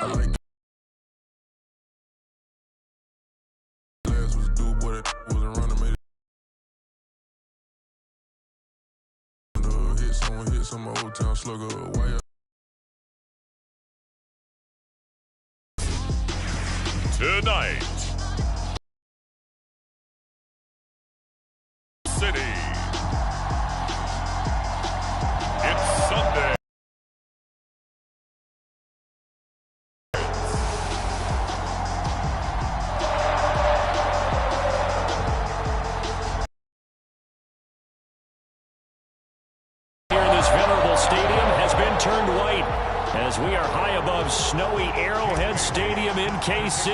I like last was a dude, boy, that wasn't running, made it. Hit some old town slugger. Why tonight, City. It's Sunday. Here in this venerable stadium has been turned white as we are high above snowy Arrowhead Stadium in KC.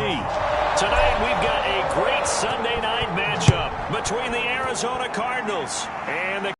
Tonight we've got a great Sunday night matchup between the Arizona Cardinals and the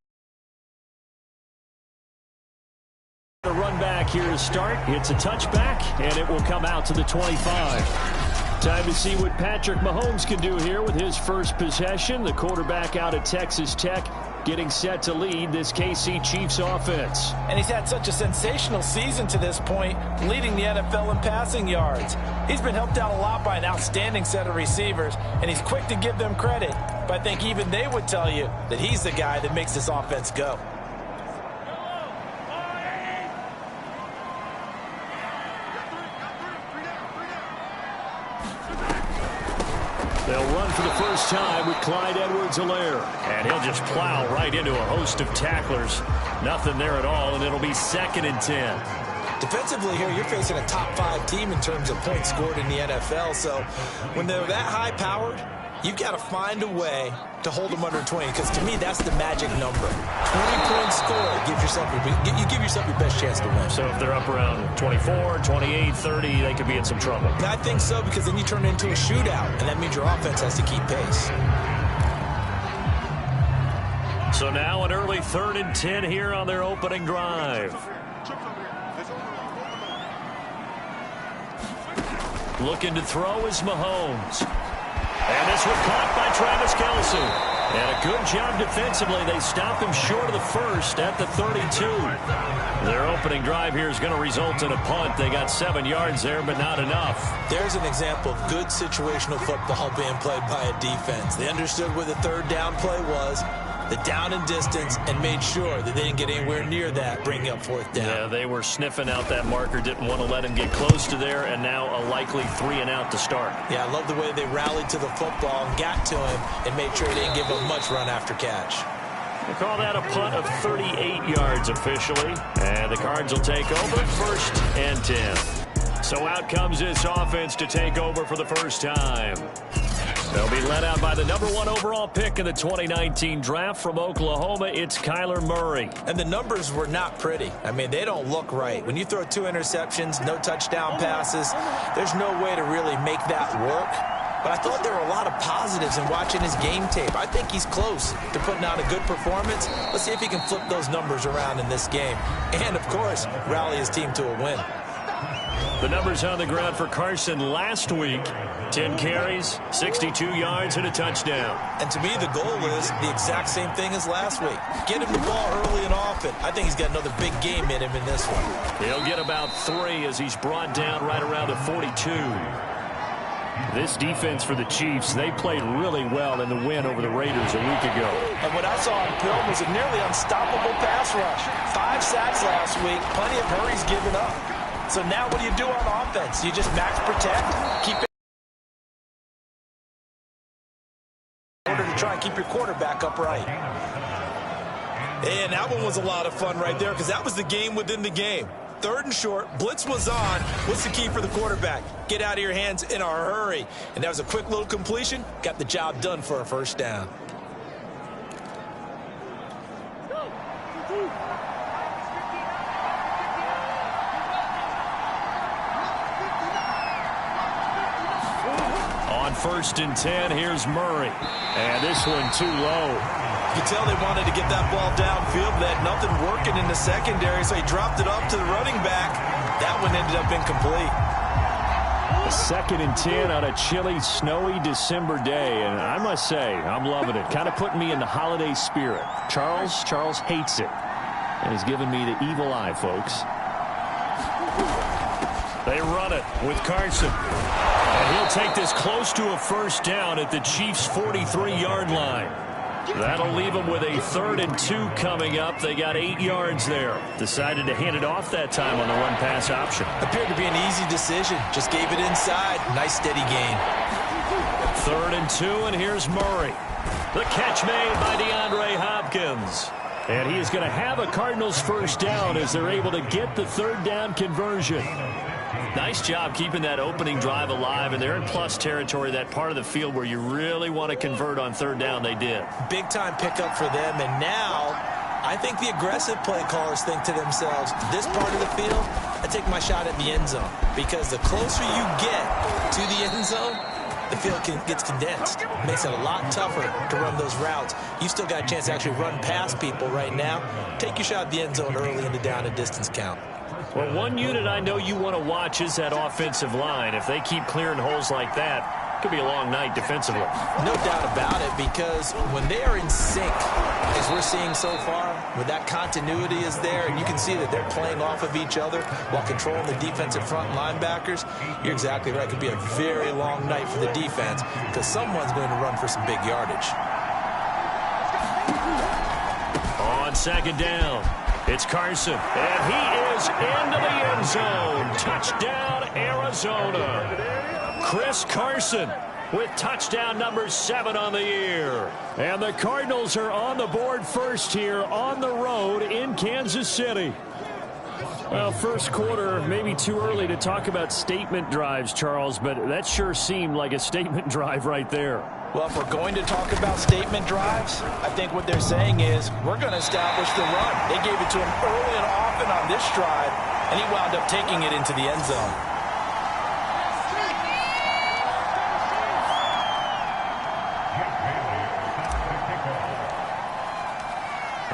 run back here to start. It's a touchback, and it will come out to the 25. Time to see what Patrick Mahomes can do here with his first possession. The quarterback out of Texas Tech getting set to lead this KC Chiefs offense. And he's had such a sensational season to this point, leading the NFL in passing yards. He's been helped out a lot by an outstanding set of receivers, and he's quick to give them credit. But I think even they would tell you that he's the guy that makes this offense go. They'll run for the first time with Clyde Edwards-Helaire. And he'll just plow right into a host of tacklers. Nothing there at all, and it'll be 2nd and 10. Defensively here, you're facing a top-5 team in terms of points scored in the NFL. So when they're that high-powered, you've got to find a way to hold them under 20, because to me, that's the magic number. 20-point score, you give yourself your best chance to win. So if they're up around 24, 28, 30, they could be in some trouble. I think so, because then you turn it into a shootout, and that means your offense has to keep pace. So now an early 3rd and 10 here on their opening drive. Looking to throw is Mahomes. And this one caught by Travis Kelce. And a good job defensively. They stop him short of the first at the 32. Their opening drive here is going to result in a punt. They got 7 yards there, but not enough. There's an example of good situational football being played by a defense. They understood where the 3rd down play was, the down and distance, and made sure that they didn't get anywhere near that, bringing up 4th down. Yeah, they were sniffing out that marker, didn't want to let him get close to there, and now a likely 3 and out to start. Yeah, I love the way they rallied to the football and got to him and made sure they didn't give him much run after catch. We'll call that a punt of 38 yards officially, and the Cards will take over 1st and 10. So out comes this offense to take over for the first time. They'll be led out by the #1 overall pick in the 2019 draft from Oklahoma. It's Kyler Murray. And the numbers were not pretty. I mean, they don't look right. When you throw 2 interceptions, no touchdown passes, there's no way to really make that work. But I thought there were a lot of positives in watching his game tape. I think he's close to putting out a good performance. Let's see if he can flip those numbers around in this game. And, of course, rally his team to a win. The numbers on the ground for Carson last week: 10 carries, 62 yards, and a touchdown. And to me, the goal is the exact same thing as last week. Get him the ball early and often. I think he's got another big game in him in this one. He'll get about 3 as he's brought down right around the 42. This defense for the Chiefs, they played really well in the win over the Raiders a week ago. And what I saw on film was a nearly unstoppable pass rush. 5 sacks last week, plenty of hurries given up. So now what do you do on offense? You just max protect, keep it in order to try and keep your quarterback upright. And that one was a lot of fun right there, because that was the game within the game. 3rd and short, blitz was on. What's the key for the quarterback? Get out of your hands in a hurry. And that was a quick little completion. Got the job done for a 1st down. On 1st and 10, here's Murray. And this one too low. You can tell they wanted to get that ball downfield. They had nothing working in the secondary, so he dropped it off to the running back. That one ended up incomplete. A 2nd and 10 on a chilly, snowy December day. And I must say, I'm loving it. Kind of putting me in the holiday spirit. Charles hates it. And he's giving me the evil eye, folks. They run it with Carson. And he'll take this close to a first down at the Chiefs' 43-yard line. That'll leave them with a 3rd and 2 coming up. They got 8 yards there. Decided to hand it off that time on the run-pass option. Appeared to be an easy decision. Just gave it inside. Nice steady gain. 3rd and 2, and here's Murray. The catch made by DeAndre Hopkins. And he is going to have a Cardinals first down as they're able to get the 3rd down conversion. Nice job keeping that opening drive alive, and they're in plus territory, that part of the field where you really want to convert on 3rd down. They did. Big-time pickup for them, and now I think the aggressive play callers think to themselves, this part of the field, I take my shot at the end zone, because the closer you get to the end zone, the field gets condensed. Makes it a lot tougher to run those routes. You still got a chance to actually run past people right now. Take your shot at the end zone early in the down and distance count. Well, one unit I know you want to watch is that offensive line. If they keep clearing holes like that, it could be a long night defensively. No doubt about it, because when they are in sync, as we're seeing so far, when that continuity is there, and you can see that they're playing off of each other while controlling the defensive front linebackers, you're exactly right. It could be a very long night for the defense, because someone's going to run for some big yardage. On 2nd down, it's Carson, and he is into the end zone. Touchdown, Arizona. Chris Carson with touchdown number 7 on the year. And the Cardinals are on the board first here on the road in Kansas City. Well, first quarter, maybe too early to talk about statement drives, Charles, but that sure seemed like a statement drive right there. Well, if we're going to talk about statement drives, I think what they're saying is we're going to establish the run. They gave it to him early and often on this drive, and he wound up taking it into the end zone.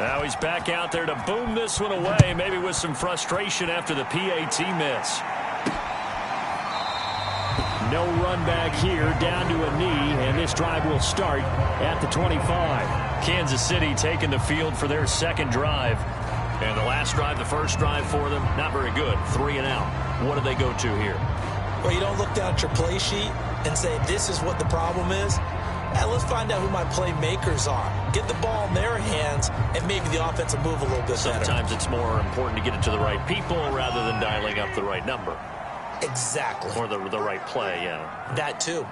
Now he's back out there to boom this one away, maybe with some frustration after the PAT miss. No run back here, down to a knee, and this drive will start at the 25. Kansas City taking the field for their 2nd drive. And the last drive, the first drive for them, not very good. 3 and out. What do they go to here? Well, you don't look down at your play sheet and say, this is what the problem is. Let's find out who my playmakers are. Get the ball in their hands, and maybe the offense will move a little bit better. Sometimes it's more important to get it to the right people rather than dialing up the right number. Exactly. Or the right play, yeah. That too.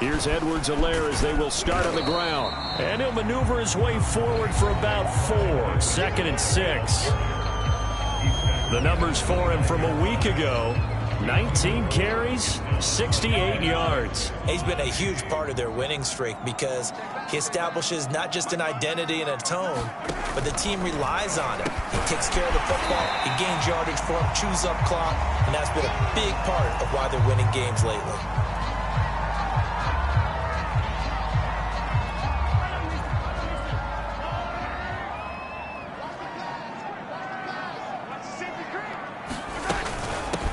Here's Edwards-Helaire as they will start on the ground. And he'll maneuver his way forward for about 4. 2nd and 6. The numbers for him from a week ago. 19 carries, 68 yards. He's been a huge part of their winning streak because he establishes not just an identity and a tone, but the team relies on him. He takes care of the football, he gains yardage for him, chews up clock, and that's been a big part of why they're winning games lately.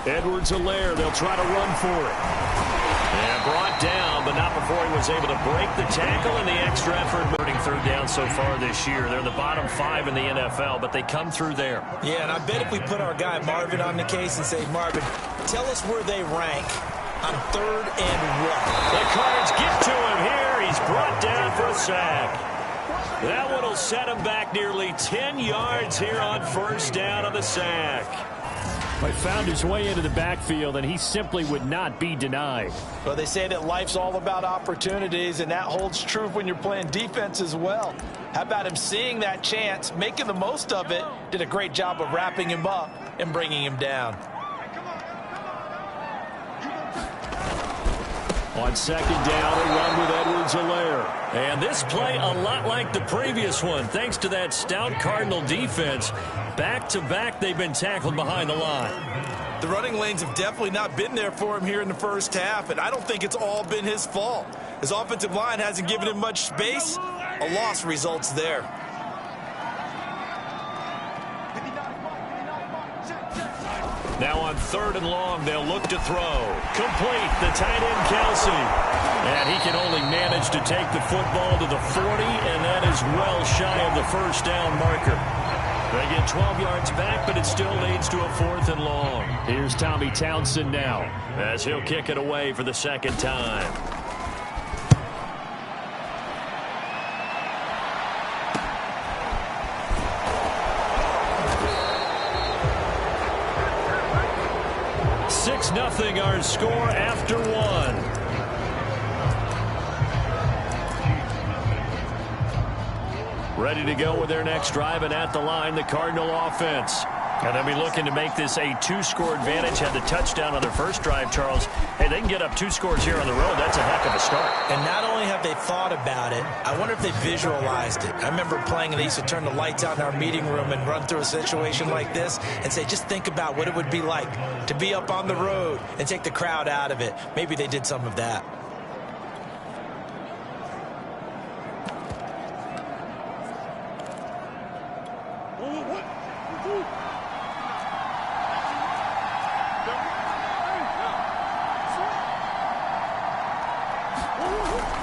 Edwards-Helaire, they'll try to run for it. And brought down, but not before he was able to break the tackle and the extra effort. 3rd down so far this year. They're in the bottom 5 in the NFL, but they come through there. Yeah, and I bet if we put our guy Marvin on the case and say, Marvin, tell us where they rank on 3rd and 1. The Cards get to him here. He's brought down for a sack. That one will set him back nearly 10 yards here on 1st down on the sack. But found his way into the backfield, and he simply would not be denied. Well, they say that life's all about opportunities, and that holds true when you're playing defense as well. How about him seeing that chance, making the most of it, did a great job of wrapping him up and bringing him down. On 2nd down, a run with Edwards-Helaire. And this play a lot like the previous one, thanks to that stout Cardinal defense. Back-to-back, they've been tackled behind the line. The running lanes have definitely not been there for him here in the first half, and I don't think it's all been his fault. His offensive line hasn't given him much space. A loss results there. Now on 3rd and long, they'll look to throw. Complete, the tight end Kelsey. And he can only manage to take the football to the 40, and that is well shy of the 1st down marker. They get 12 yards back, but it still leads to a 4th and long. Here's Tommy Townsend now as he'll kick it away for the second time. Nothing our score after one. Ready to go with their next drive, and at the line, the Cardinal offense. And they'll be looking to make this a 2-score advantage. Had the touchdown on their first drive, Charles. Hey, they can get up 2 scores here on the road. That's a heck of a start. And not only have they thought about it, I wonder if they visualized it. I remember playing, and they used to turn the lights out in our meeting room and run through a situation like this and say, just think about what it would be like to be up on the road and take the crowd out of it. Maybe they did some of that.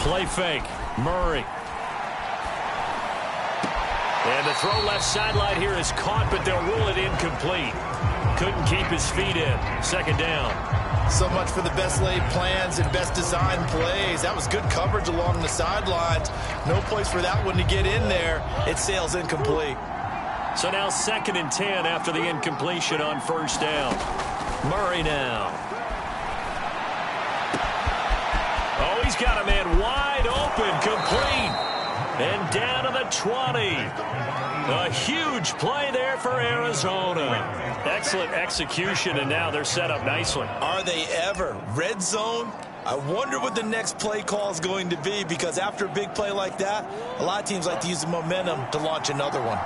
Play fake. Murray. And the throw left sideline here is caught, but they'll rule it incomplete. Couldn't keep his feet in. Second down. So much for the best laid plans and best designed plays. That was good coverage along the sidelines. No place for that one to get in there. It sails incomplete. So now 2nd and 10 after the incompletion on first down. Murray now. Oh, he's got a man wide open, complete. And down to the 20. A huge play there for Arizona. Excellent execution, and now they're set up nicely. Are they ever? Red zone? I wonder what the next play call is going to be, because after a big play like that, a lot of teams like to use the momentum to launch another one.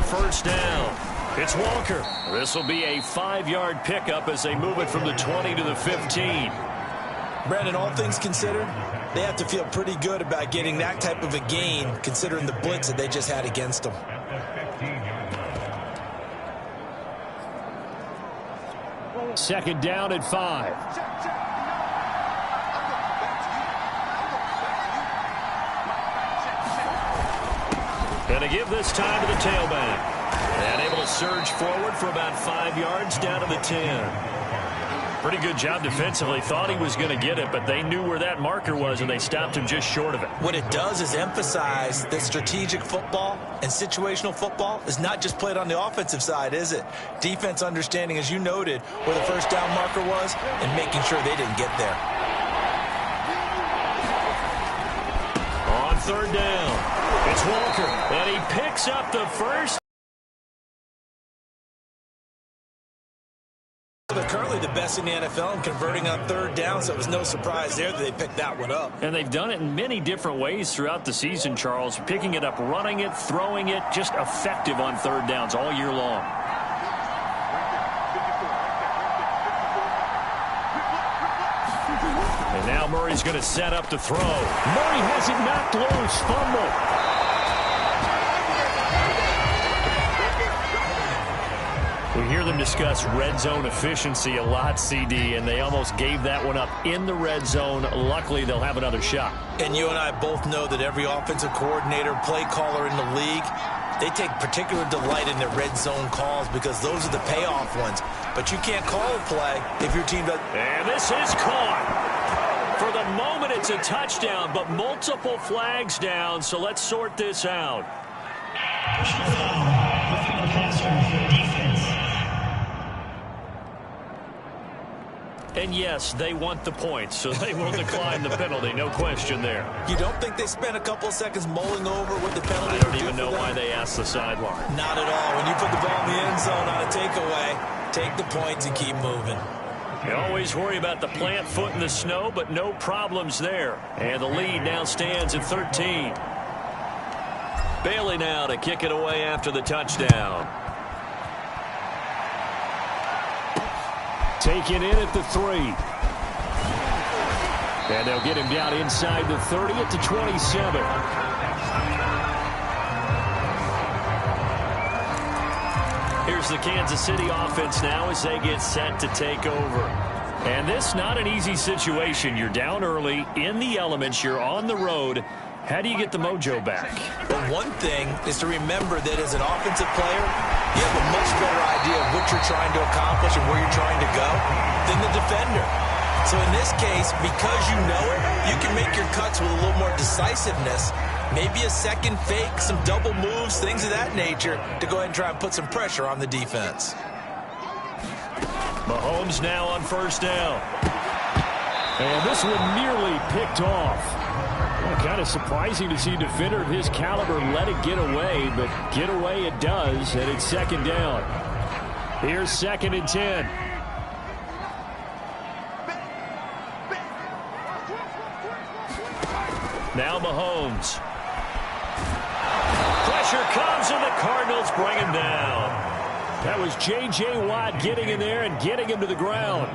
First down. It's Walker. This will be a 5-yard pickup as they move it from the 20 to the 15. Brandon, all things considered, they have to feel pretty good about getting that type of a gain, considering the blitz that they just had against them. Second down at 5. And to give this time to the tailback. And able to surge forward for about 5 yards down to the 10. Pretty good job defensively. Thought he was going to get it, but they knew where that marker was, and they stopped him just short of it. What it does is emphasize that strategic football and situational football is not just played on the offensive side, is it? Defense understanding, as you noted, where the first down marker was and making sure they didn't get there. On third down, it's Walker, and he picks up the first. They're currently the best in the NFL in converting on third down, so it was no surprise there that they picked that one up. And they've done it in many different ways throughout the season, Charles. Picking it up, running it, throwing it, just effective on third downs all year long. And now Murray's going to set up to throw. Murray has it knocked loose. Fumble. We hear them discuss red zone efficiency a lot, CD, and they almost gave that one up in the red zone. Luckily, they'll have another shot. And you and I both know that every offensive coordinator, play caller in the league, they take particular delight in their red zone calls because those are the payoff ones. But you can't call a play if your team doesn't. And this is caught. For the moment, it's a touchdown, but multiple flags down, so let's sort this out. And yes, they want the points, so they will decline the penalty. No question there. You don't think they spent a couple of seconds mulling over what the penalty I don't even know why they asked the sideline. Not at all. When you put the ball in the end zone on a takeaway, take the points and keep moving. You always worry about the plant foot in the snow, but no problems there. And the lead now stands at 13. Bailey now to kick it away after the touchdown. Taken in at the 3. And they'll get him down inside the 30 at the 27. Here's Here's the Kansas City offense now as they get set to take over. And this not an easy situation. You're down early, in the elements, you're on the road. How do you get the mojo back? Well, one thing is to remember that as an offensive player, you have a much better idea of what you're trying to accomplish and where you're trying to go than the defender. So in this case, because you know it, you can make your cuts with a little more decisiveness, maybe a second fake, some double moves, things of that nature, to go ahead and try and put some pressure on the defense. Mahomes now on first down. And this one nearly picked off. Well, kind of surprising to see a defender of his caliber let it get away, but get away it does, and it's second down. Here's 2nd and 10. Now Mahomes. Pressure comes, and the Cardinals bring him down. That was J.J. Watt getting in there and getting him to the ground.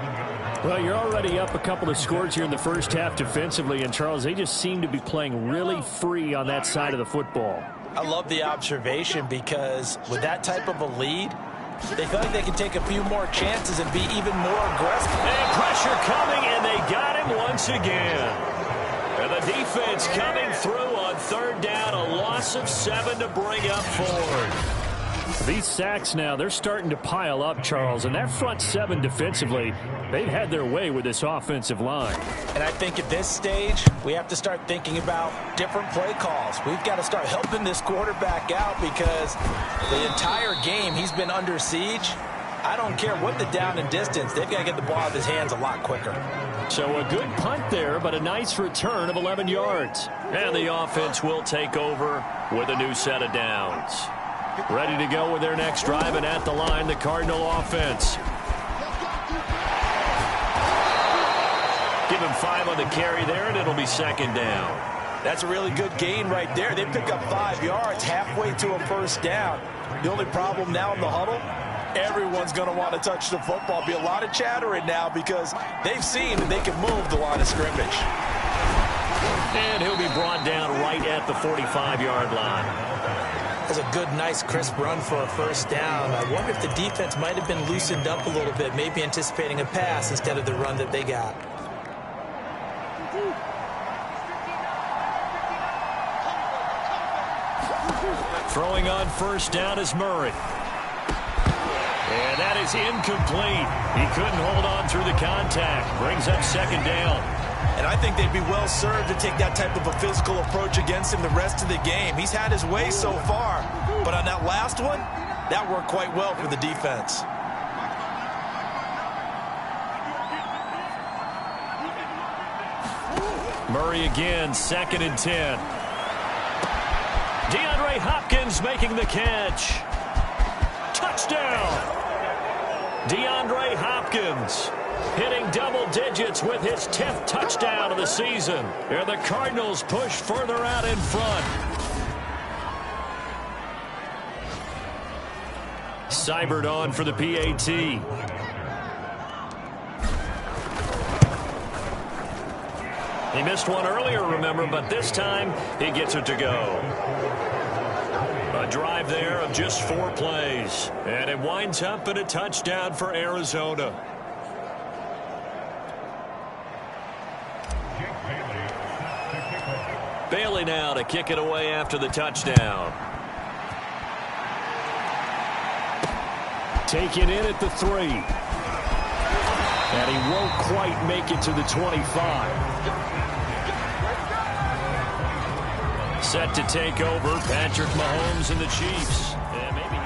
Well, you're already up a couple of scores here in the first half defensively, and Charles, they just seem to be playing really free on that side of the football. I love the observation because with that type of a lead, they feel like they can take a few more chances and be even more aggressive. And pressure coming, and they got him once again. And the defense coming through on third down, a loss of 7 to bring up forward. These sacks now, they're starting to pile up, Charles, and that front seven defensively, they've had their way with this offensive line. And I think at this stage, we have to start thinking about different play calls. We've got to start helping this quarterback out because the entire game he's been under siege. I don't care what the down and distance, they've got to get the ball out of his hands a lot quicker. So a good punt there, but a nice return of 11 yards. And the offense will take over with a new set of downs. Ready to go with their next drive, and at the line, the Cardinal offense. Give him 5 on the carry there, and it'll be second down. That's a really good gain right there. They pick up 5 yards halfway to a first down. The only problem now in the huddle, everyone's going to want to touch the football. Be a lot of chattering now because they've seen that they can move the line of scrimmage. And he'll be brought down right at the 45-yard line. That's a good, nice, crisp run for a first down. I wonder if the defense might have been loosened up a little bit, maybe anticipating a pass instead of the run that they got. Throwing on first down is Murray. And that is incomplete. He couldn't hold on through the contact. Brings up second down. And I think they'd be well served to take that type of a physical approach against him the rest of the game. He's had his way so far. But on that last one, that worked quite well for the defense. Murray again, 2nd and 10. DeAndre Hopkins making the catch. Touchdown! DeAndre Hopkins hitting double digits with his 10th touchdown of the season. And the Cardinals push further out in front. Seibert on for the PAT. He missed one earlier, remember, but this time he gets it to go. A drive there of just 4 plays. And it winds up in a touchdown for Arizona. Bailey now to kick it away after the touchdown. Taken in at the 3. And he won't quite make it to the 25. Set to take over, Patrick Mahomes and the Chiefs. And maybe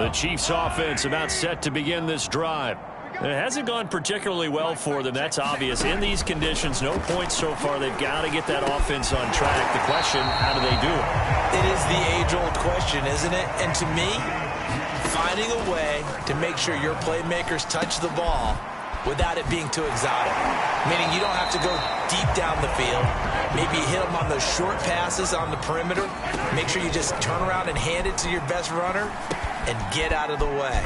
the Chiefs offense about set to begin this drive. It hasn't gone particularly well for them. That's obvious. In these conditions, no points so far. They've got to get that offense on track. The question, how do they do it? It is the age-old question, isn't it? And to me, finding a way to make sure your playmakers touch the ball without it being too exotic. Meaning you don't have to go deep down the field. Maybe hit them on those short passes on the perimeter. Make sure you just turn around and hand it to your best runner and get out of the way.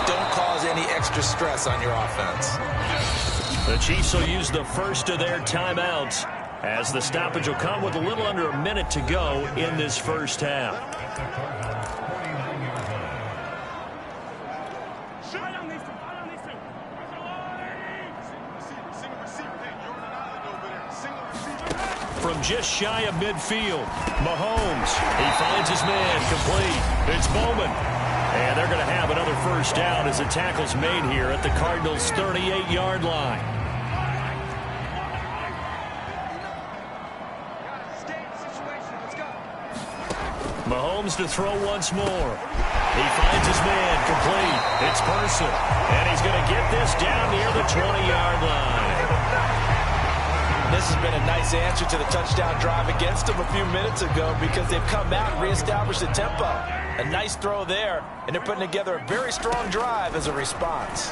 Don't cause any extra stress on your offense. The Chiefs will use the first of their timeouts as the stoppage will come with a little under a minute to go in this first half. From just shy of midfield, Mahomes, he finds his man complete. It's Bowman. And they're going to have another first down as the tackle's made here at the Cardinals' 38-yard line. Mahomes to throw once more. He finds his man complete. It's Person. And he's going to get this down near the 20-yard line. This has been a nice answer to the touchdown drive against them a few minutes ago because they've come out and reestablished the tempo. A nice throw there, and they're putting together a very strong drive as a response.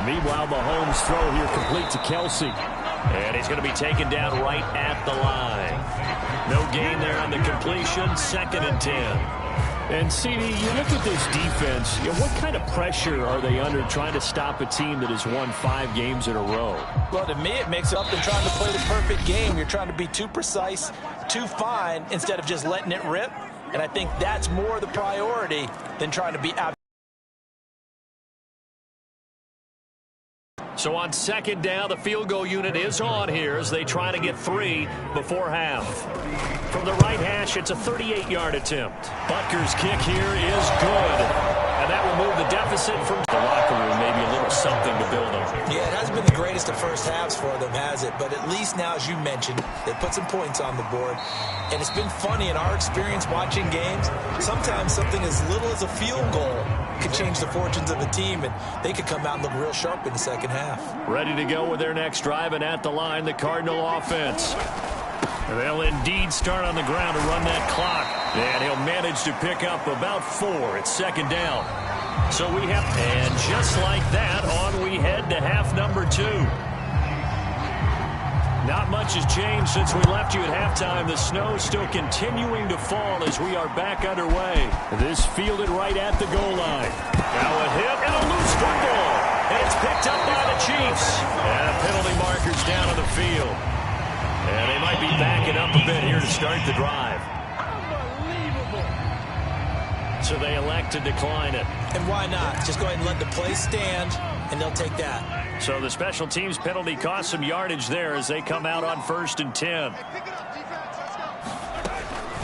Meanwhile, Mahomes' throw here complete to Kelsey. And he's going to be taken down right at the line. No gain there on the completion, 2nd and 10. And, CD, you look at this defense, what kind of pressure are they under trying to stop a team that has won 5 games in a row? Well, to me, it makes up in trying to play the perfect game. You're trying to be too precise, too fine, instead of just letting it rip. And I think that's more the priority than trying to be out. So on 2nd down, the field goal unit is on here as they try to get 3 before half. From the right hash, it's a 38-yard attempt. Butker's kick here is good. And that will move the deficit from the locker room, maybe a little something to build on. Yeah, it hasn't been the greatest of first halves for them, has it? But at least now, as you mentioned, they put some points on the board. And it's been funny in our experience watching games. Sometimes something as little as a field goal could change the fortunes of a team, and they could come out and look real sharp in the second half. Ready to go with their next drive, and at the line, the Cardinal offense. They'll indeed start on the ground to run that clock. And he'll manage to pick up about 4. It's 2nd down. So we have, and just like that, on we head to half number 2. Not much has changed since we left you at halftime. The snow still continuing to fall as we are back underway. This fielded right at the goal line. Now a hit and a loose football. And it's picked up by the Chiefs. And penalty markers down on the field. And they might be backing up a bit here to start the drive. So they elect to decline it. And why not? Just go ahead and let the play stand, and they'll take that. So the special teams penalty cost some yardage there as they come out on 1st and 10.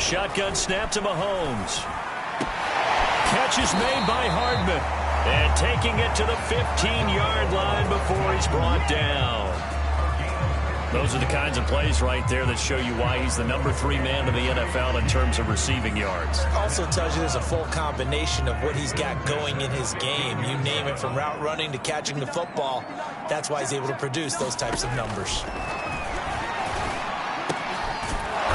Shotgun snap to Mahomes. Catch is made by Hardman. And taking it to the 15-yard line before he's brought down. Those are the kinds of plays right there that show you why he's the number 3 man in the NFL in terms of receiving yards. Also tells you there's a full combination of what he's got going in his game. You name it, from route running to catching the football. That's why he's able to produce those types of numbers.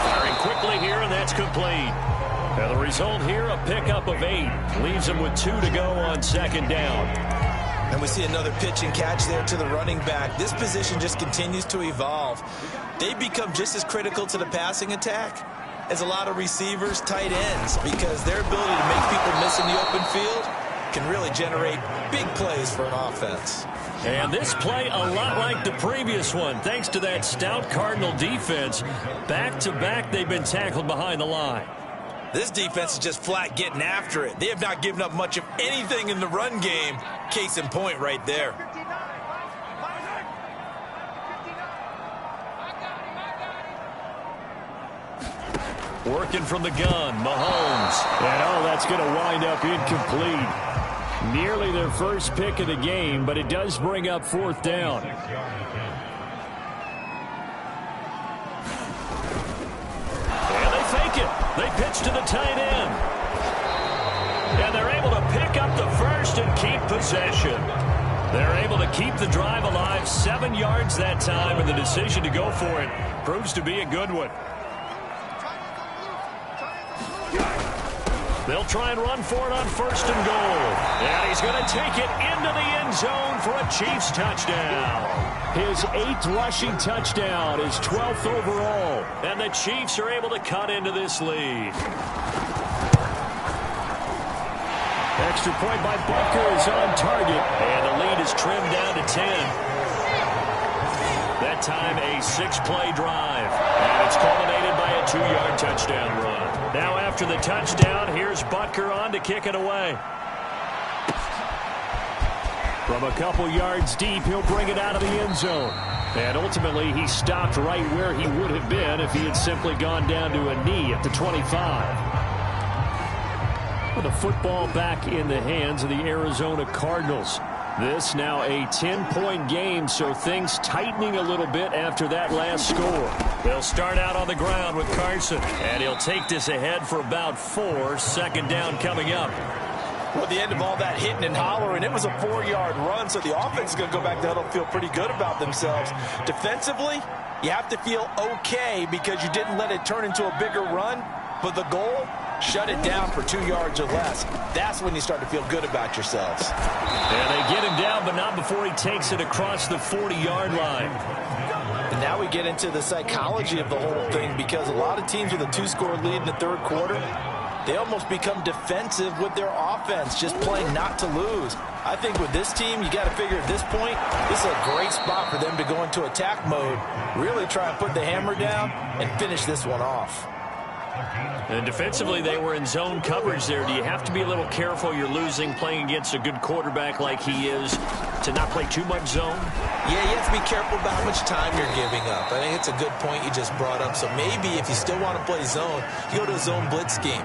Firing quickly here, and that's complete. Now the result here, a pickup of 8. Leaves him with 2 to go on 2nd down. And we see another pitch and catch there to the running back. This position just continues to evolve. They become just as critical to the passing attack as a lot of receivers, tight ends, because their ability to make people miss in the open field can really generate big plays for an offense. And this play a lot like the previous one, thanks to that stout Cardinal defense. Back-to-back, they've been tackled behind the line. This defense is just flat getting after it. They have not given up much of anything in the run game. Case in point right there. Working from the gun, Mahomes. And that's going to wind up incomplete. Nearly their first pick of the game, but it does bring up 4th down. And they fake it. They pitch to the tight end. And they're able to pick up the first and keep possession. They're able to keep the drive alive, 7 yards that time, and the decision to go for it proves to be a good one. They'll try and run for it on 1st and goal. And he's going to take it into the end zone for a Chiefs touchdown. His 8th rushing touchdown, his 12th overall. And the Chiefs are able to cut into this lead. Extra point by Butker is on target. And the lead is trimmed down to 10. That time a 6-play drive. And it's culminated by a 2-yard touchdown run. Now after the touchdown, here's Butker on to kick it away. From a couple yards deep, he'll bring it out of the end zone. And ultimately, he stopped right where he would have been if he had simply gone down to a knee at the 25. With the football back in the hands of the Arizona Cardinals. This now a 10-point game, so things tightening a little bit after that last score. They'll start out on the ground with Carson, and he'll take this ahead for about 4. Second down coming up. Well, at the end of all that hitting and hollering, it was a 4-yard run, so the offense is going to go back to huddle and feel pretty good about themselves. Defensively, you have to feel okay because you didn't let it turn into a bigger run, but the goal, shut it down for 2 yards or less. That's when you start to feel good about yourselves. And they get him down, but not before he takes it across the 40-yard line. And now we get into the psychology of the whole thing because a lot of teams with a 2-score lead in the third quarter, they almost become defensive with their offense, just playing not to lose. I think with this team, you got to figure at this point, this is a great spot for them to go into attack mode, really try and put the hammer down and finish this one off. And defensively, they were in zone coverage there. Do you have to be a little careful? You're losing playing against a good quarterback like he is to not play too much zone? Yeah, you have to be careful about how much time you're giving up. I think it's a good point you just brought up. So maybe if you still want to play zone, you go to a zone blitz scheme.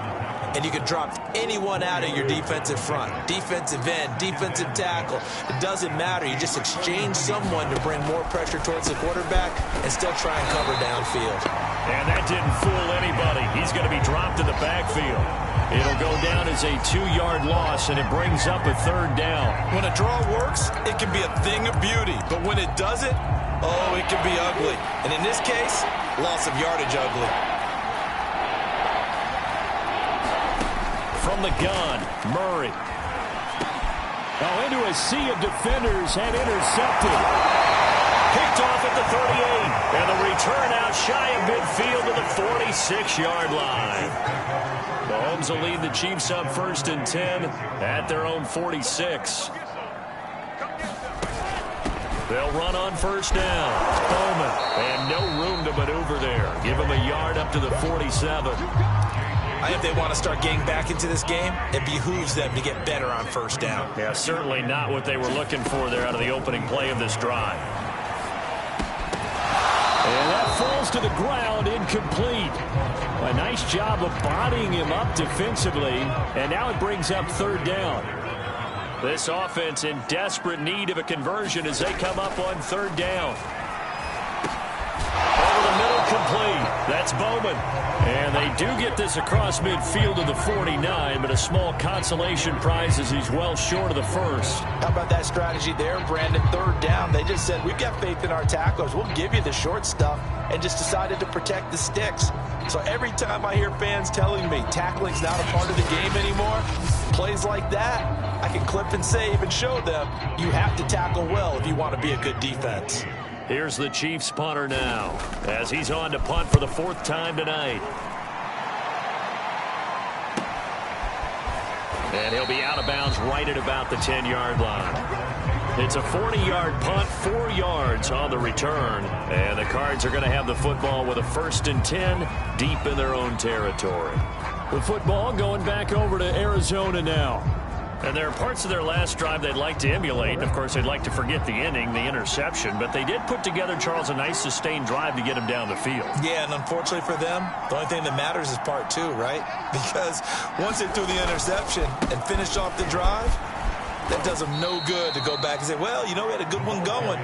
And you can drop anyone out of your defensive front. Defensive end, defensive tackle. It doesn't matter. You just exchange someone to bring more pressure towards the quarterback and still try and cover downfield. And that didn't fool anybody. He's going to be dropped in the backfield. It'll go down as a 2-yard loss, and it brings up a third down. When a draw works, it can be a thing of beauty. But when it doesn't, oh, it can be ugly. And in this case, loss of yardage ugly. From the gun, Murray. Oh, into a sea of defenders and intercepted. Picked off at the 38. And the return out shy of midfield to the 46-yard line. Mahomes will lead the Chiefs up 1st and 10 at their own 46. They'll run on 1st down. Bowman. And no room to maneuver there. Give him a yard up to the 47. I think if they want to start getting back into this game, it behooves them to get better on 1st down. Yeah, certainly not what they were looking for there out of the opening play of this drive. And that falls to the ground, incomplete. A nice job of bodying him up defensively, and now it brings up 3rd down. This offense in desperate need of a conversion as they come up on 3rd down. Over the middle, complete. That's Bowman. And they do get this across midfield to the 49, but a small consolation prize as he's well short of the 1st. How about that strategy there, Brandon? 3rd down. They just said, we've got faith in our tacklers. We'll give you the short stuff, and just decided to protect the sticks. So every time I hear fans telling me tackling's not a part of the game anymore, plays like that, I can clip and save and show them you have to tackle well if you want to be a good defense. Here's the Chiefs punter now as he's on to punt for the 4th time tonight. And he'll be out of bounds right at about the 10-yard line. It's a 40-yard punt, 4 yards on the return. And the Cards are going to have the football with a 1st and 10 deep in their own territory. The football going back over to Arizona now. And there are parts of their last drive they'd like to emulate. And, of course, they'd like to forget the inning, the interception. But they did put together, Charles, a nice sustained drive to get him down the field. Yeah, and unfortunately for them, the only thing that matters is part 2, right? Because once they threw the interception and finished off the drive, that does them no good to go back and say, well, you know, we had a good one going.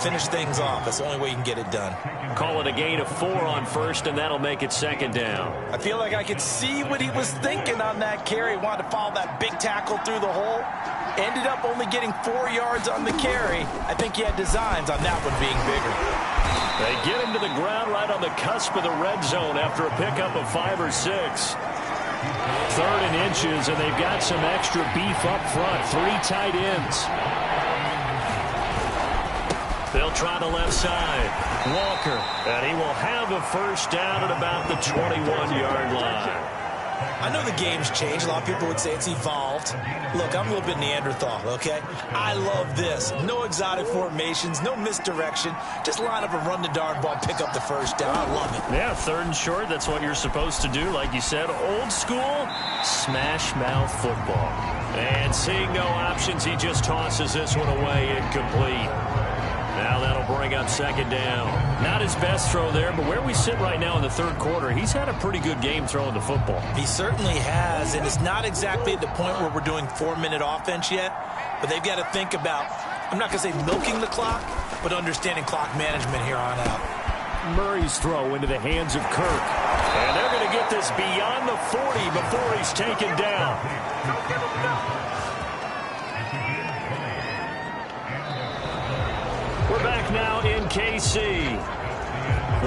Finish things off. That's the only way you can get it done. Call it a gain of 4 on 1st, and that'll make it 2nd down. I feel like I could see what he was thinking on that carry. He wanted to follow that big tackle through the hole. Ended up only getting 4 yards on the carry. I think he had designs on that one being bigger. They get him to the ground right on the cusp of the red zone after a pickup of 5 or 6. 3rd and inches, and they've got some extra beef up front. 3 tight ends. They'll try the left side. Walker, and he will have a 1st down at about the 21-yard line. I know the game's changed. A lot of people would say it's evolved. Look, I'm a little bit Neanderthal, okay? I love this. No exotic formations, no misdirection. Just line up and run the darn ball, pick up the first down. I love it. Yeah, 3rd and short, that's what you're supposed to do. Like you said, old school, smash mouth football. And seeing no options, he just tosses this one away, incomplete. Now that'll bring up 2nd down. Not his best throw there, but where we sit right now in the 3rd quarter, he's had a pretty good game throwing the football. He certainly has, and it's not exactly at the point where we're doing 4-minute offense yet, but they've got to think about, I'm not going to say milking the clock, but understanding clock management here on out. Murray's throw into the hands of Kirk. And they're going to get this beyond the 40 before he's taken down. We're back now in KC.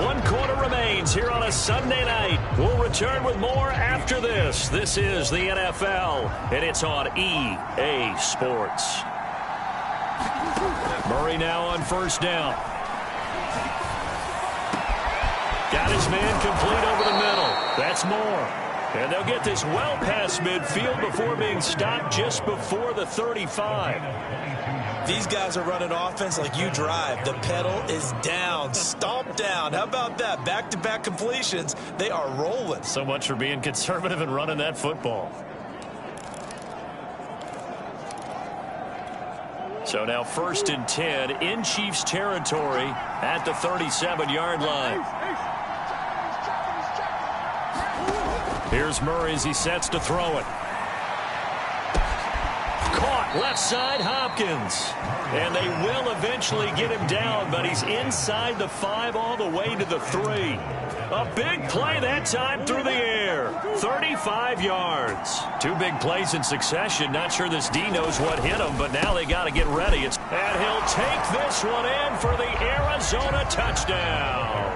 1 quarter remains here on a Sunday night. We'll return with more after this. This is the NFL, and it's on EA Sports. Murray now on 1st down. Got his man complete over the middle. That's more. And they'll get this well past midfield before being stopped just before the 35. These guys are running offense like you drive. The pedal is down, stomp down. How about that? Back-to-back completions. They are rolling. So much for being conservative and running that football. So now 1st and 10 in Chiefs territory at the 37-yard line. Here's Murray as he sets to throw it. Caught left side, Hopkins. And they will eventually get him down, but he's inside the 5 all the way to the 3. A big play that time through the air. 35 yards. 2 big plays in succession. Not sure this D knows what hit him, but now they got to get ready. And he'll take this one in for the Arizona touchdown.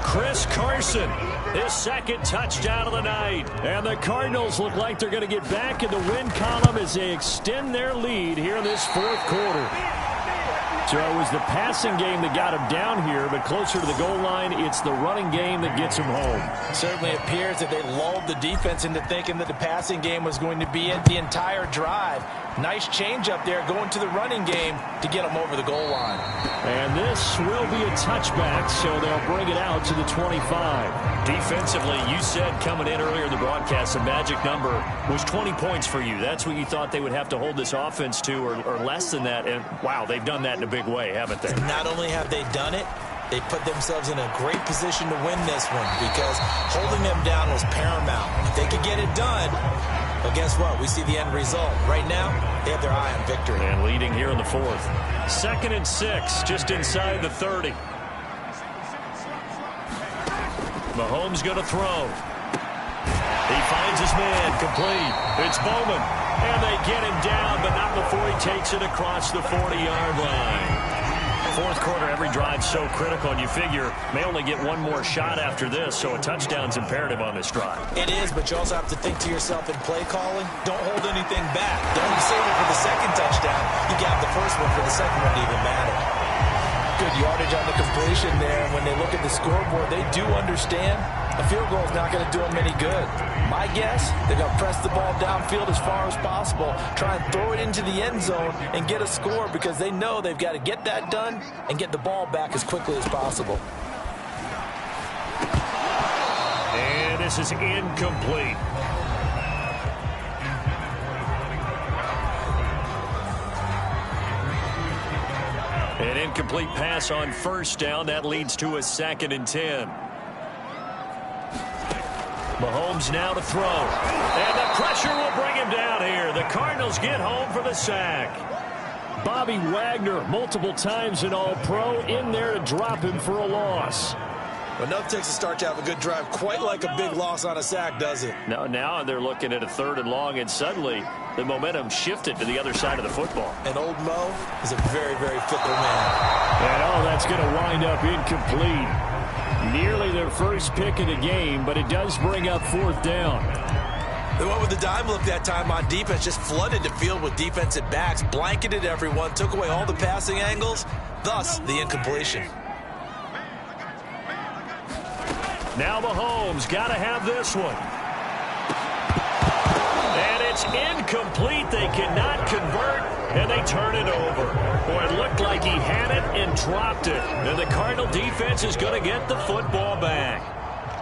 Chris Carson, his 2nd touchdown of the night. And the Cardinals look like they're going to get back in the win column as they extend their lead here in this 4th quarter. So it was the passing game that got him down here, but closer to the goal line, it's the running game that gets him home. Certainly appears that they lulled the defense into thinking that the passing game was going to be it the entire drive. Nice change up there going to the running game to get them over the goal line. And this will be a touchback, so they'll bring it out to the 25. Defensively, you said coming in earlier in the broadcast, the magic number was 20 points for you. That's what you thought they would have to hold this offense to, or less than that. And, wow, they've done that in a big way, haven't they? Not only have they done it, they put themselves in a great position to win this one because holding them down was paramount. If they could get it done, well, guess what? We see the end result. Right now, they have their eye on victory. And leading here in the 4th. 2nd and 6, just inside the 30. Mahomes going to throw. He finds his man, complete. It's Bowman. And they get him down, but not before he takes it across the 40-yard line. 4th quarter, every drive so critical, and you figure may only get one more shot after this, so a touchdown's imperative on this drive. It is, but you also have to think to yourself in play calling, don't hold anything back. Don't save it for the 2nd touchdown. You got the first one for the 2nd one to even matter. Good yardage on the completion there. When they look at the scoreboard, they do understand a field goal is not going to do them any good. My guess, they're going to press the ball downfield as far as possible, try and throw it into the end zone and get a score because they know they've got to get that done and get the ball back as quickly as possible. And this is incomplete. An incomplete pass on 1st down. That leads to a 2nd and 10. Mahomes now to throw. And the pressure will bring him down here. The Cardinals get home for the sack. Bobby Wagner, multiple times an All-Pro, in there to drop him for a loss. But nothing takes a start to have a good drive quite like a big loss on a sack, does it? No, now they're looking at a 3rd and long, and suddenly the momentum shifted to the other side of the football. And old Mo is a very, very fickle man. And, that's going to wind up incomplete. Nearly their first pick of the game, but it does bring up 4th down. They went with the dime look that time on defense, just flooded the field with defensive backs, blanketed everyone, took away all the passing angles, thus the incompletion. Now Mahomes got to have this one. It's incomplete. They cannot convert, and they turn it over. Boy, it looked like he had it and dropped it. And the Cardinal defense is going to get the football back.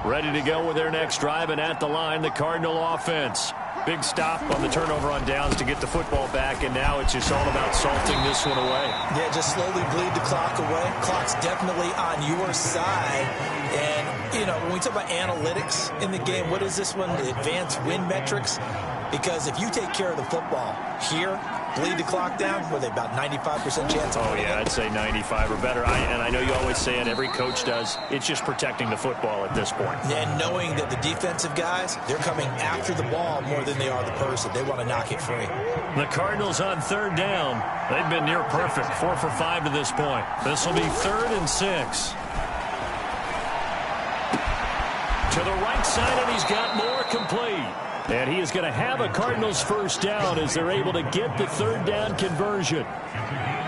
Ready to go with their next drive, and at the line, the Cardinal offense. Big stop on the turnover on downs to get the football back, and now it's just all about salting this one away. Yeah, just slowly bleed the clock away. Clock's definitely on your side. And, you know, when we talk about analytics in the game, what is this one? The advanced win metrics? Because if you take care of the football here, bleed the clock down, were they about 95% chance of winning? Oh, yeah, I'd say 95 or better. And I know you always say it, every coach does. It's just protecting the football at this point. And knowing that the defensive guys, they're coming after the ball more than they are the person. They want to knock it free. The Cardinals on third down. They've been near perfect, 4 for 5 to this point. This will be 3rd and 6. To the right side, and he's got more complete. And he is going to have a Cardinals first down as they're able to get the 3rd down conversion.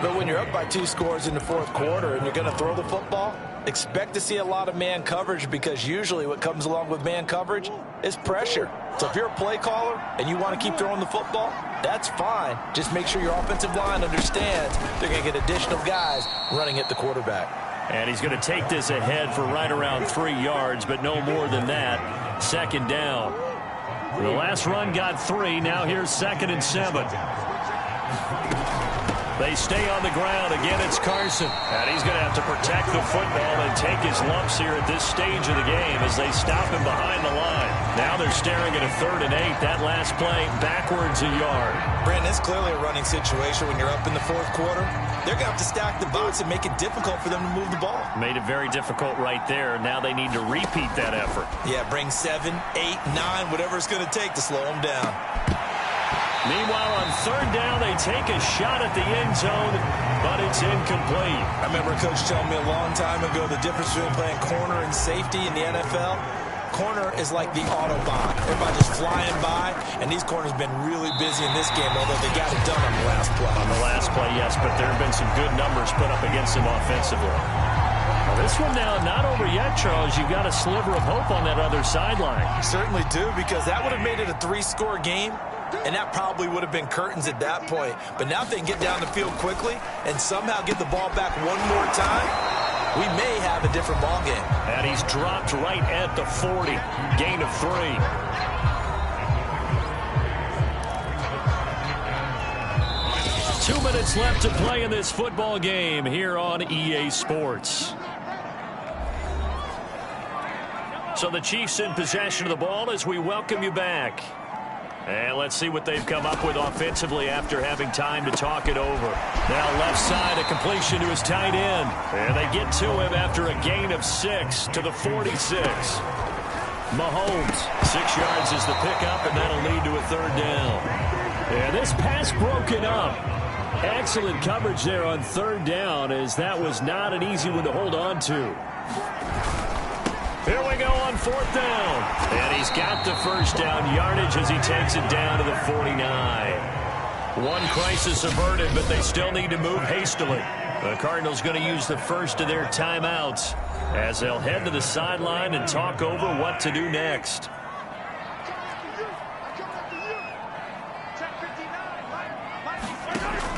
But when you're up by 2 scores in the 4th quarter and you're going to throw the football, expect to see a lot of man coverage, because usually what comes along with man coverage is pressure. So if you're a play caller and you want to keep throwing the football, that's fine. Just make sure your offensive line understands they're going to get additional guys running at the quarterback. And he's going to take this ahead for right around 3 yards, but no more than that. 2nd down. The last run got 3. Now here's 2nd and 7. They stay on the ground. Again, it's Carson. And he's going to have to protect the football and take his lumps here at this stage of the game as they stop him behind the line. Now they're staring at a 3rd and 8. That last play backwards a yard. Brandon, it's clearly a running situation when you're up in the 4th quarter. They're going to have to stack the box and make it difficult for them to move the ball. Made it very difficult right there. Now they need to repeat that effort. Yeah, bring 7, 8, 9, whatever it's going to take to slow them down. Meanwhile, on 3rd down, they take a shot at the end zone, but it's incomplete. I remember a coach telling me a long time ago the difference between playing corner and safety in the NFL. Corner is like the Autobahn. Everybody just flying by, and these corners have been really busy in this game, although they got it done on the last play. On the last play, yes, but there have been some good numbers put up against them offensively. Well, this one now not over yet, Charles. You've got a sliver of hope on that other sideline. You certainly do, because that would have made it a 3-score game, and that probably would have been curtains at that point. But now if they can get down the field quickly and somehow get the ball back one more time, we may have a different ball game. And he's dropped right at the 40. Gain of 3. Two minutes left to play in this football game here on EA Sports. So the Chiefs in possession of the ball as we welcome you back. And let's see what they've come up with offensively after having time to talk it over. Now left side, a completion to his tight end. And they get to him after a gain of 6 to the 46. Mahomes, 6 yards is the pickup, and that'll lead to a 3rd down. And this pass broken up. Excellent coverage there on 3rd down, as that was not an easy one to hold on to. Here we go on 4th down. And he's got the first down yardage as he takes it down to the 49. One crisis averted, but they still need to move hastily. The Cardinals going to use the first of their timeouts as they'll head to the sideline and talk over what to do next.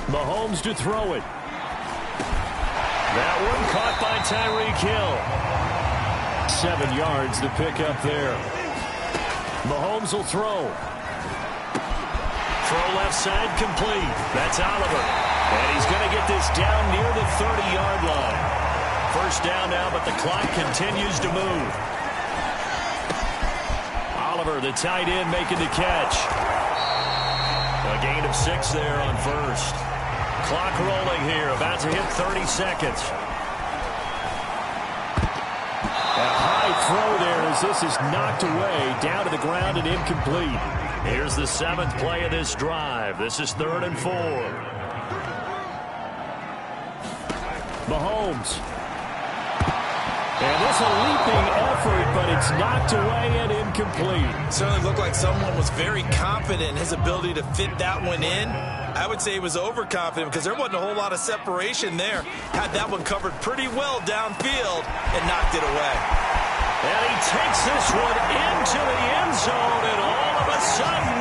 Mahomes to throw it. That one caught by Tyreek Hill. 7 yards to pick up there. Mahomes will throw. Throw left side complete. That's Oliver. And he's going to get this down near the 30-yard line. First down now, but the clock continues to move. Oliver, the tight end, making the catch. A gain of 6 there on first. Clock rolling here, about to hit 30 seconds. A high throw there as this is knocked away, down to the ground and incomplete. Here's the 7th play of this drive. This is 3rd and 4. Mahomes. And this a leaping effort, but it's knocked away and incomplete. Certainly looked like someone was very confident in his ability to fit that one in. I would say he was overconfident because there wasn't a whole lot of separation there. Had that one covered pretty well downfield and knocked it away. And he takes this one into the end zone, and all of a sudden,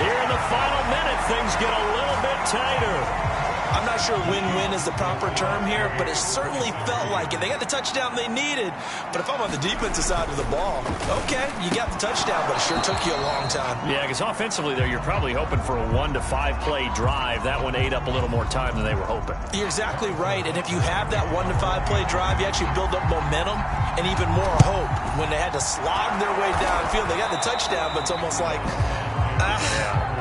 here in the final minute, things get a little bit tighter. I'm not sure win-win is the proper term here, but it certainly felt like it. They got the touchdown they needed, but if I'm on the defensive side of the ball, okay, you got the touchdown, but it sure took you a long time. Yeah, because offensively there, you're probably hoping for a 1 to 5 play drive. That one ate up a little more time than they were hoping. You're exactly right, and if you have that 1 to 5 play drive, you actually build up momentum and even more hope. When they had to slog their way downfield, they got the touchdown, but it's almost like,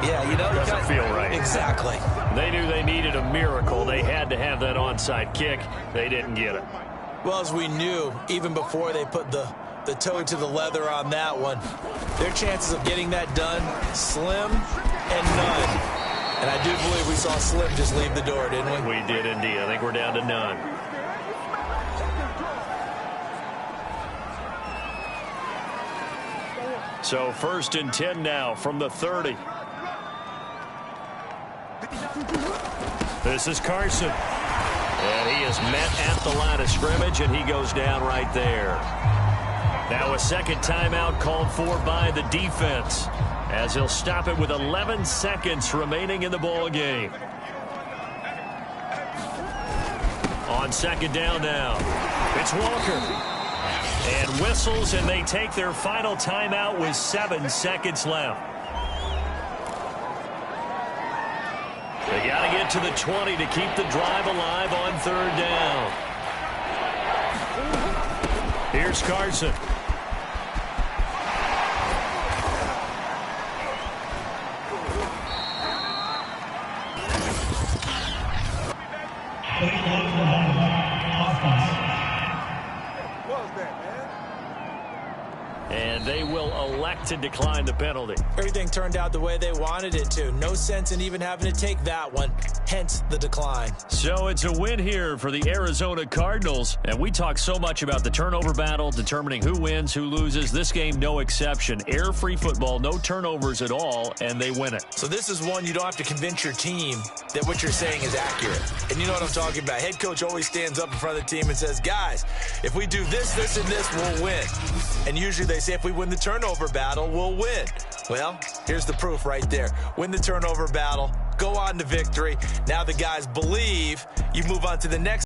yeah, you know, it doesn't feel right. Exactly. They knew they needed a miracle. They had to have that onside kick. They didn't get it. Well, as we knew, even before they put the toe to the leather on that one, their chances of getting that done, slim and none. And I do believe we saw Slim just leave the door, didn't we? We did indeed. I think we're down to none. So 1st and 10 now from the 30. This is Carson. And he is met at the line of scrimmage, and he goes down right there. Now a second timeout called for by the defense, as he'll stop it with 11 seconds remaining in the ball game. On second down now, it's Walker. And whistles, and they take their final timeout with 7 seconds left. They got to get to the 20 to keep the drive alive on 3rd down. Here's Carson. And they will elect to decline the penalty. Everything turned out the way they wanted it to. No sense in even having to take that one, hence the decline. So it's a win here for the Arizona Cardinals. And we talk so much about the turnover battle, determining who wins, who loses. This game, no exception. Air-free football, no turnovers at all, and they win it. So this is one you don't have to convince your team that what you're saying is accurate. And you know what I'm talking about. Head coach always stands up in front of the team and says, guys, if we do this, this, and this, we'll win. And usually they say if we win the turnover battle, we'll win. Well, here's the proof right there. Win the turnover battle, go on to victory. Now the guys believe, you move on to the next